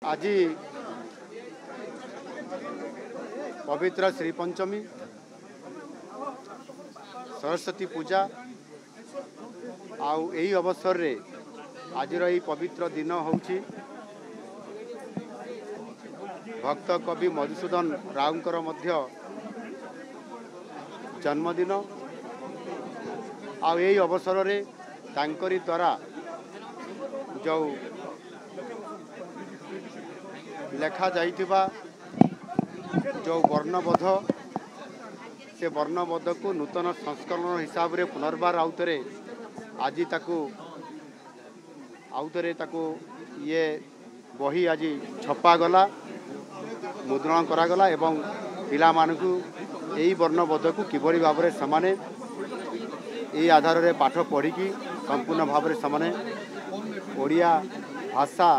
आज पवित्र श्री पंचमी सरस्वती पूजा आउ यही अवसर रे आज पवित्र दिन होउछि भक्त कवि मधुसूदन राउंकर मध्य जन्मदिन आउ यही अवसर रे तांकरी द्वारा जो लेखा जाइथिबा जो वर्णबोध से वर्णबोध को नूतन संस्करण हिसाब रे पुनर्बार आउतरे आज ये बही आज छपा गला मुद्रण करा गला एवं पिला मानकु एई वर्णबोध को किबरी भाव रे समाने एई आधार रे पाठ पढ़ी की संपूर्ण भाव रे समाने ओडिया भाषा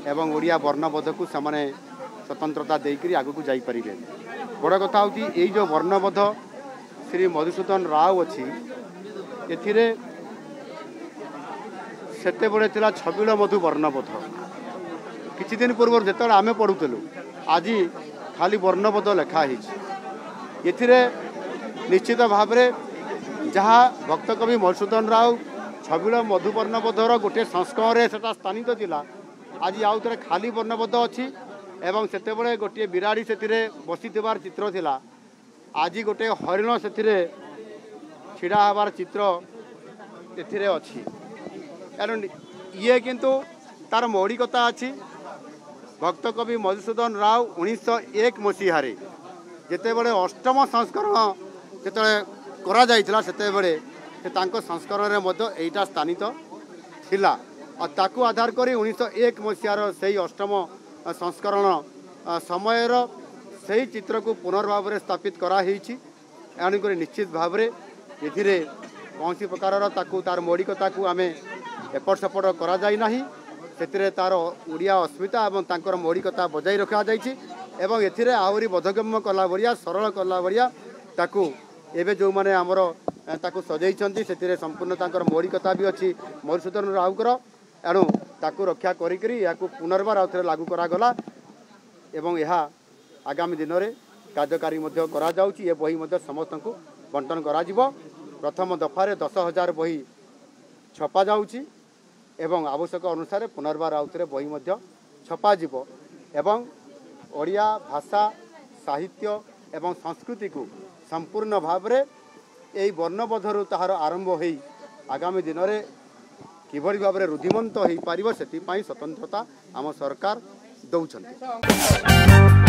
एवं ओडिया वर्णबोध को समाने स्वतंत्रता देकरी आगु को जाई परिबे। बड़ कथा होती यही जो वर्णबोध श्री मधुसूदन राव अच्छी एथिरे सेते बड़े थिला छबिल मधु वर्णबोध किछि दिन पूर्व जेतले आमे पढुतलु आज खाली वर्णबोध लेखा हिछि एथिरे निश्चित भाव रे जहाँ भक्त कवि मधुसूदन राव छबिल मधु वर्णबोधर गोटे संस्करण रे सेटा स्थानित थिला आज आउ थे खाली वर्णबोध अच्छी एवं सेते बड़े गोटे बिराड़ी से बसीथिबार चित्र थिला आज गोटे हरिण से छिड़ा हबार चित्र एथिरे अच्छी ये किंतु तार मौलिकता अच्छी भक्त कवि मधुसूदन राव 1901 मसीह जेते बड़े अष्टम संस्करण जेते करा जाइथिला सेते बड़े से तांको संस्करण रे मध्य एटा स्थानित थिला और ताकू आधार करी 1901 मसीहार से अष्टम संस्करण समयर से चित्र को पुनर्भाव में स्थापित कराक निश्चित भाव में ये कौन प्रकार तार मौलिकता को आम एपट सेपट करा जाई नाही से तार ओडिया अस्मिता और तांकर मौलिकता बजाई रखा जाइछि एवं एथिरे आहुरी बोधगम्य कला बरिया सरल कला बरिया ताकू एबे जो माने हमर ताकू सजाइछंती से संपूर्ण तांकर मौलिकता भी अच्छी मधुसूदन राउकर एणु ताकू रक्षा करी या पुनर्बार आउ लागू करागला एवं यह आगामी दिन में कार्यकारी करा जाउची ये बही समस्त को बंटन करा जिवो। प्रथम दफारे 10,000 बही छपा जाउची एवं आवश्यक अनुसार पुनर्बार आउ बही छपा जिवो एवं ओडिया भाषा साहित्य एवं संस्कृति को संपूर्ण भाव में यही वर्णबोधर ताहार आरंभ हो आगामी दिन में किभली भाव में रुद्धिमंत हो पार से स्वतंत्रता आम सरकार दौरान।